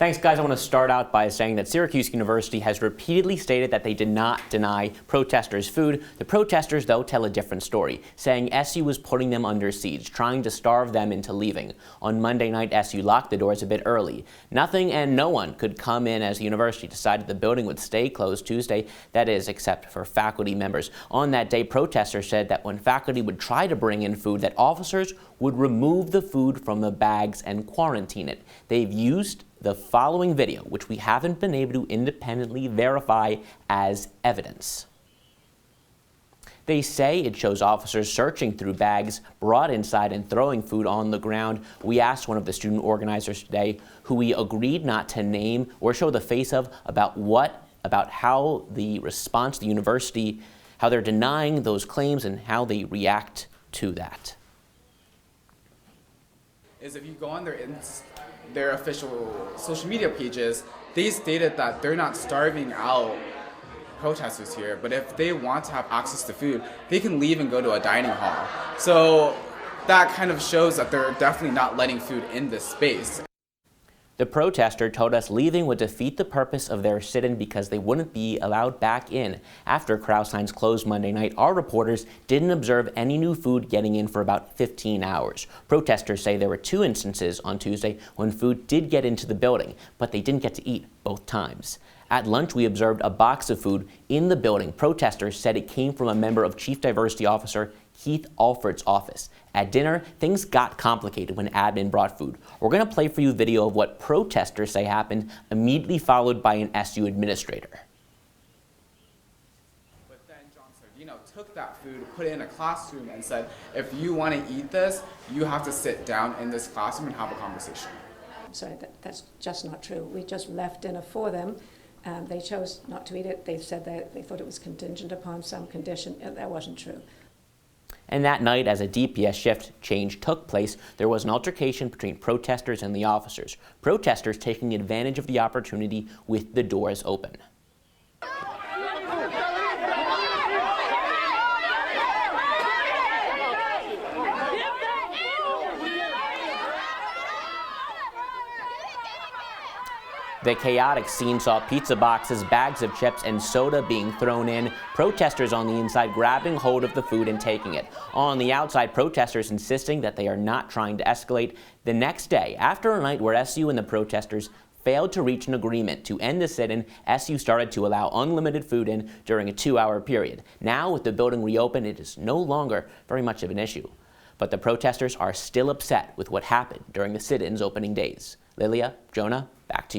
Thanks, guys. I want to start out by saying that Syracuse University has repeatedly stated that they did not deny protesters food. The protesters, though, tell a different story, saying SU was putting them under siege, trying to starve them into leaving. On Monday night, SU locked the doors a bit early. Nothing and no one could come in as the university decided the building would stay closed Tuesday, that is, except for faculty members. On that day, protesters said that when faculty would try to bring in food, that officers would remove the food from the bags and quarantine it. They've used the following video, which we haven't been able to independently verify as evidence. They say it shows officers searching through bags brought inside and throwing food on the ground. We asked one of the student organizers today, who we agreed not to name or show the face of, about how the response to the university, how they're denying those claims and how they react to that. Is if you go on their official social media pages, they stated that they're not starving out protesters here, but if they want to have access to food, they can leave and go to a dining hall. So that kind of shows that they're definitely not letting food in this space. The protester told us leaving would defeat the purpose of their sit-in because they wouldn't be allowed back in. After Crouse-Hinds closed Monday night, our reporters didn't observe any new food getting in for about 15 hours. Protesters say there were 2 instances on Tuesday when food did get into the building, but they didn't get to eat both times. At lunch, we observed a box of food in the building. Protesters said it came from a member of Chief Diversity Officer Keith Alford's office. At dinner, things got complicated when admin brought food. We're going to play for you a video of what protesters say happened, immediately followed by an SU administrator. But then John Sardino took that food, put it in a classroom, and said, if you want to eat this, you have to sit down in this classroom and have a conversation. Sorry, that's just not true. We just left dinner for them. They chose not to eat it. They said that they thought it was contingent upon some condition. That wasn't true. And that night, as a DPS shift change took place, there was an altercation between protesters and the officers. Protesters taking advantage of the opportunity with the doors open. The chaotic scene saw pizza boxes, bags of chips, and soda being thrown in, protesters on the inside grabbing hold of the food and taking it. On the outside, protesters insisting that they are not trying to escalate. The next day, after a night where SU and the protesters failed to reach an agreement to end the sit-in, SU started to allow unlimited food in during a 2-hour period. Now, with the building reopened, it is no longer very much of an issue. But the protesters are still upset with what happened during the sit-in's opening days. Lilia, Jonah, back to you.